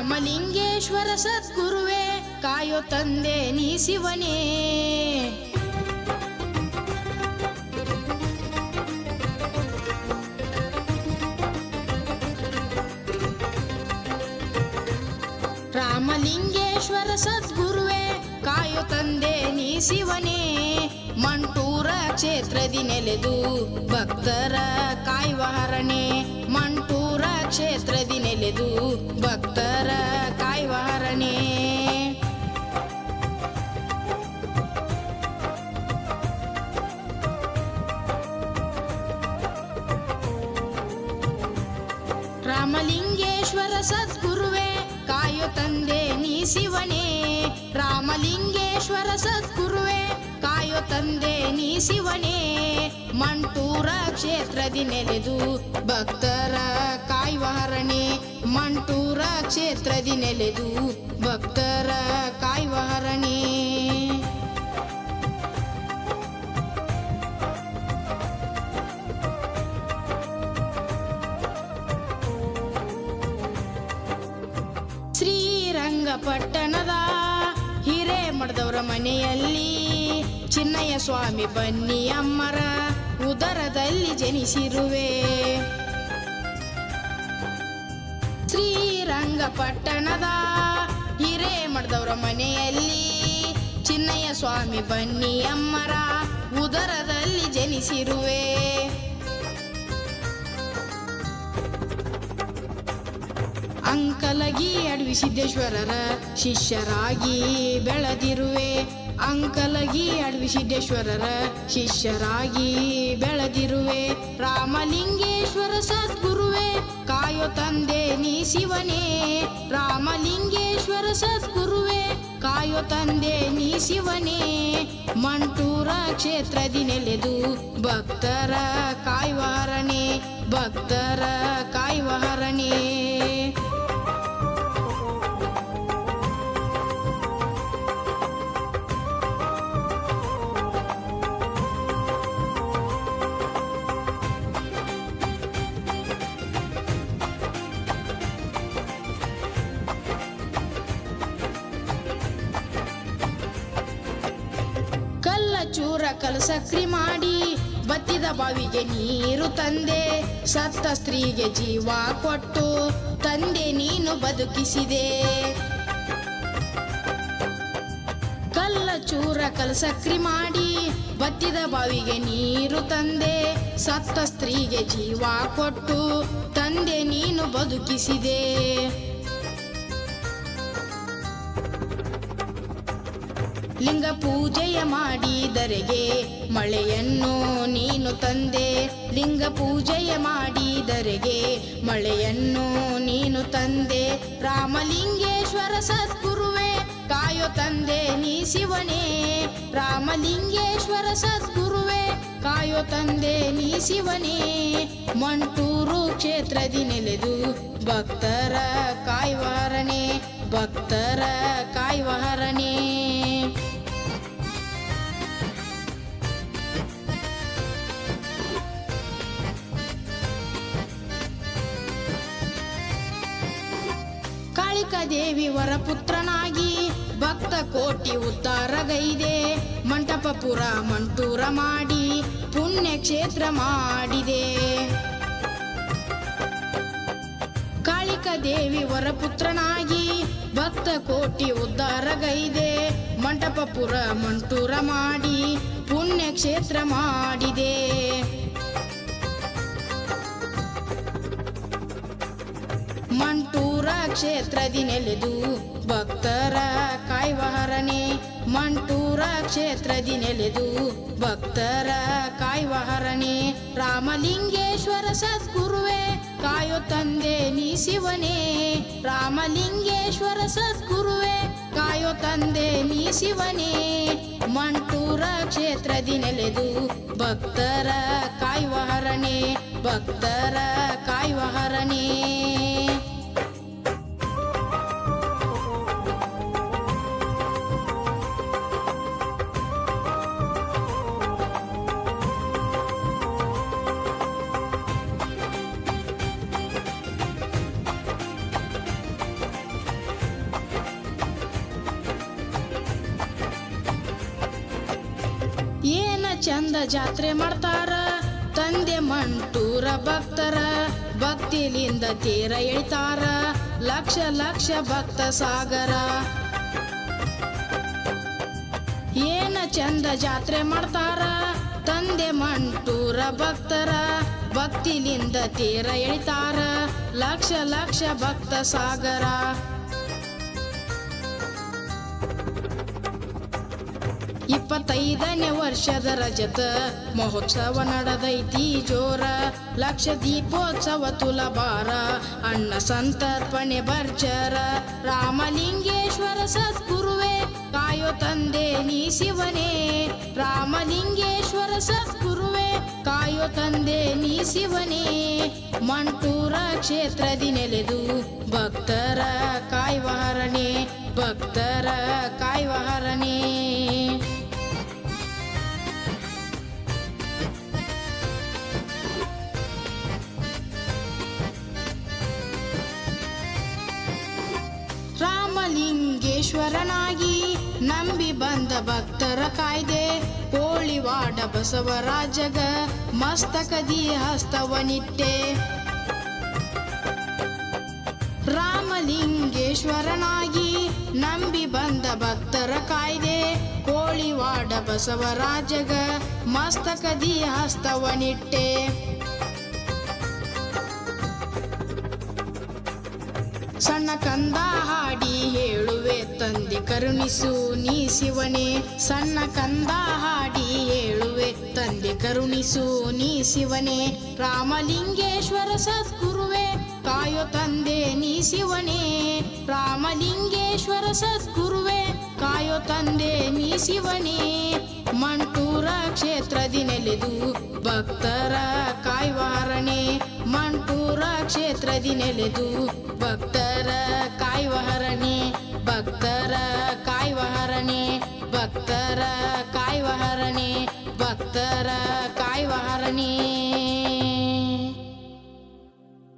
ರಾಮಲಿಂಗೇಶ್ವರ ಸದ್ಗುರುವೇ ಕಾಯೋ ತಂದೆ ನೀ ಶಿವನೇ. ರಾಮಲಿಂಗೇಶ್ವರ ಸದ್ಗುರುವೇ ಕಾಯೋ ತಂದೆ ನೀ ಶಿವನೇ. ಮಂಟೂರ ಕ್ಷೇತ್ರದಿ ನೆಲೆದು ಭಕ್ತರ ಕಾಯುವ ಹರನೇ. ಮಂಟೂರ ಕ್ಷೇತ್ರದಿ ನೆಲೆದು ಭಕ್ತರ ಕಾಯುವ ಹರನೇ. ರಾಮಲಿಂಗೇಶ್ವರ ಸದ್ಗುರುವೇ ಕಾಯೋ ತಂದೆ ನೀ ಶಿವನೇ. ರಾಮಲಿಂಗೇಶ್ವರ ಸದ್ಗುರುವೇ ಕಾಯೋ ತಂದೆ ನೀ ಶಿವನೇ. ಮಂಟೂರ ಕ್ಷೇತ್ರದಿ ನೆಲೆದು ಭಕ್ತರ ಕಾಯುವ ಹರನೇ. ಮಂಟೂರ ಕ್ಷೇತ್ರದಿ ನೆಲೆದು ಭಕ್ತರ ಕಾಯುವ ಹರನೇ. ಶ್ರೀರಂಗಪಟ್ಟಣದ ಹಿರೇಮಠದವರ ಮನೆಯಲ್ಲಿ ಚಿನ್ನಯ್ಯ ಸ್ವಾಮಿ ಬನ್ನಿ ಅಮ್ಮರ ಉದರದಲ್ಲಿ ಜನಿಸಿರುವೆ. ಶ್ರೀರಂಗಪಟ್ಟಣದ ಹಿರೇಮಠದವರ ಮನೆಯಲ್ಲಿ ಚಿನ್ನಯ್ಯ ಸ್ವಾಮಿ ಬನ್ನಿ ಅಮ್ಮರ ಉದರದಲ್ಲಿ ಜನಿಸಿರುವೆ. ಅಂಕಲಗಿ ಅಡವಿ ಸಿದ್ದೇಶ್ವರರ ಶಿಷ್ಯರಾಗಿ ಬೆಳೆದಿರುವೆ. ಅಂಕಲಗಿ ಅಡವಿ ಸಿದ್ದೇಶ್ವರರ ಶಿಷ್ಯರಾಗಿ ಬೆಳೆದಿರುವೆ. ರಾಮಲಿಂಗೇಶ್ವರ ಸದ್ಗುರುವೇ ಕಾಯೋ ತಂದೆ ನೀ ಶಿವನೇ. ರಾಮಲಿಂಗೇಶ್ವರ ಸದ್ಗುರುವೇ ಕಾಯೋ ತಂದೆ ನೀ ಶಿವನೇ. ಮಂಟೂರ ಕ್ಷೇತ್ರದಿ ನೆಲೆದು ಭಕ್ತರ ಕಾಯುವ ಹರನೇ. ಭಕ್ತರ ಕಾಯುವ ಹರನೇ. ಚೂರ ಕಲಸಕ್ರಿ ಮಾಡಿ ಬತ್ತಿದ ಬಾವಿಗೆ ನೀರು ತಂದೆ. ಸತ್ತ ಸ್ತ್ರೀಗೆ ಜೀವ ಕೊಟ್ಟು ತಂದೆ ನೀನು ಬದುಕಿಸಿದೆ. ಕಲ್ಲ ಚೂರ ಕಲಸಕ್ರಿ ಮಾಡಿ ಬತ್ತಿದ ಬಾವಿಗೆ ನೀರು ತಂದೆ. ಸತ್ತ ಸ್ತ್ರೀಗೆ ಜೀವ ಕೊಟ್ಟು ತಂದೆ ನೀನು ಬದುಕಿಸಿದೆ. ಲಿಂಗ ಪೂಜೆಯ ಮಾಡಿದರೆಗೆ ಮಳೆಯನ್ನು ನೀನು ತಂದೆ. ಲಿಂಗ ಪೂಜೆಯ ಮಾಡಿದರೆಗೆ ಮಳೆಯನ್ನು ನೀನು ತಂದೆ. ರಾಮಲಿಂಗೇಶ್ವರ ಸದ್ಗುರುವೇ ಕಾಯೋ ತಂದೆ ನೀ ಶಿವನೇ. ರಾಮಲಿಂಗೇಶ್ವರ ಸದ್ಗುರುವೇ ಕಾಯೋ ತಂದೆ ನೀ ಶಿವನೇ. ಮಂಟೂರು ಕ್ಷೇತ್ರದಿ ನೆಲೆದು ಭಕ್ತರ ಕಾಯುವ ಹರನೇ. ಭಕ್ತರ ಕಾಯುವ ಹರನೇ. ಕಾಳಿಕಾದೇವಿ ವರಪುತ್ರನಾಗಿ ಭಕ್ತ ಕೋಟಿ ಉದ್ಧಾರಗೈದೆ. ಮಂಟಪಪುರ ಮಂಟೂರ ಮಾಡಿ ಪುಣ್ಯ ಕ್ಷೇತ್ರ ಮಾಡಿದೆ. ಕಾಳಿಕಾದೇವಿ ವರಪುತ್ರನಾಗಿ ಭಕ್ತ ಕೋಟಿ ಉದ್ಧಾರಗೈದೆ. ಮಂಟಪಪುರ ಮಂಟೂರ ಮಾಡಿ ಪುಣ್ಯ ಕ್ಷೇತ್ರ ಮಾಡಿದೆ. ಮಂಟೂರ ಕ್ಷೇತ್ರದಿ ನೆಲೆದು ಭಕ್ತರ ಕಾಯುವ ಹರನೇ. ಮಂಟೂರ ಕ್ಷೇತ್ರದಿ ನೆಲೆದು ಭಕ್ತರ ಕಾಯುವ ಹರನೇ. ರಾಮಲಿಂಗೇಶ್ವರ ಸದ್ಗುರುವೇ ಕಾಯೋ ತಂದೆ ನೀ ಶಿವನೇ. ರಾಮಲಿಂಗೇಶ್ವರ ಸದ್ಗುರುವೇ ಕಾಯೋ ತಂದೆ ನೀ ಶಿವನೇ. ಮಂಟೂರ ಕ್ಷೇತ್ರದಿ ನೆಲೆದು ಭಕ್ತರ ಕಾಯುವ ಹರನೇ. ಭಕ್ತರ ಕಾಯುವ ಹರನೇ. ಚಂದ ಜಾತ್ರೆ ಮಾಡ್ತಾರ ತಂದೆ ಮಂಟೂರ ಭಕ್ತರ ಭಕ್ತಿಲಿಂದ ತೀರ ಎಳಿತಾರ ಲಕ್ಷ ಲಕ್ಷ ಭಕ್ತ ಸಾಗರ ಏನ ಚಂದ ಜಾತ್ರೆ ಮಾಡ್ತಾರ ತಂದೆ ಮಂಟೂರ ಭಕ್ತರ ಭಕ್ತಿಲಿಂದ ತೀರ ಎಳಿತಾರ ಲಕ್ಷ ಲಕ್ಷ ಭಕ್ತ ಸಾಗರ 25ನೇ ವರ್ಷದ ರಜತ ಮಹೋತ್ಸವ ನಡೆದೈತಿ ಜೋರ ಲಕ್ಷ ದೀಪೋತ್ಸವ ತುಲಭಾರ ಅನ್ನ ಸಂತರ್ಪಣೆ ಭರ್ಜರ ರಾಮಲಿಂಗೇಶ್ವರ ಸದ್ಗುರುವೇ ಕಾಯೋ ತಂದೆ ನೀ ಶಿವನೇ ರಾಮಲಿಂಗೇಶ್ವರ ಸದ್ಗುರುವೇ ಕಾಯೋ ತಂದೆ ನೀ ಶಿವನೇ ಮಂಟೂರ ಕ್ಷೇತ್ರದಿ ನೆಲೆದು ಭಕ್ತರ ಕಾಯ್ವಹರಣೆ ಭಕ್ತರ ಕಾಯ್ವಹರಣೆ ರಾಮಲಿಂಗೇಶ್ವರನಾಗಿ ನಂಬಿ ಬಂದ ಭಕ್ತರ ಕಾಯ್ದೆ ಕೋಳಿವಾಡ ಬಸವರಾಜಗ ಮಸ್ತಕದಿ ಹಸ್ತವನಿಟ್ಟೆ ರಾಮಲಿಂಗೇಶ್ವರನಾಗಿ ನಂಬಿ ಬಂದ ಭಕ್ತರ ಕಾಯ್ದೆ ಕೋಳಿವಾಡ ಬಸವರಾಜಗ ಮಸ್ತಕದಿ ಹಸ್ತವನಿಟ್ಟೆ ಸಣ್ಣ ಕಂದ ಹಾಡಿ ಹೇಳುವೆ ತಂದೆ ಕರುಣಿಸು ನೀ ಶಿವನೇ ಸಣ್ಣ ಕಂದ ಹಾಡಿ ಹೇಳುವೆ ತಂದೆ ಕರುಣಿಸು ನೀ ಶಿವನೇ ರಾಮಲಿಂಗೇಶ್ವರ ಸದ್ಗುರುವೇ ಕಾಯೋ ತಂದೆ ನೀ ಶಿವನೇ ರಾಮಲಿಂಗೇಶ್ವರ ಸದ್ಗುರುವೇ ಕಾಯೋ ತಂದೆ ನೀ ಶಿವನೇ ಮಂಟೂರ ಕ್ಷೇತ್ರದಿ ನೆಲೆದು ಭಕ್ತರ ಕಾಯ್ವಹರಣೆ ಮಂಟೂರ ಕ್ಷೇತ್ರದಿ ನೆಲೆದು ಭಕ್ತರ ಕಾಯ್ವಹರಣೆ ಭಕ್ತರ ಕಾಯ್ವಹರಣೆ ಭಕ್ತರ ಕಾಯ್ವಹರಣೆ ಭಕ್ತರ ಕಾಯ್ವಹರಣೆ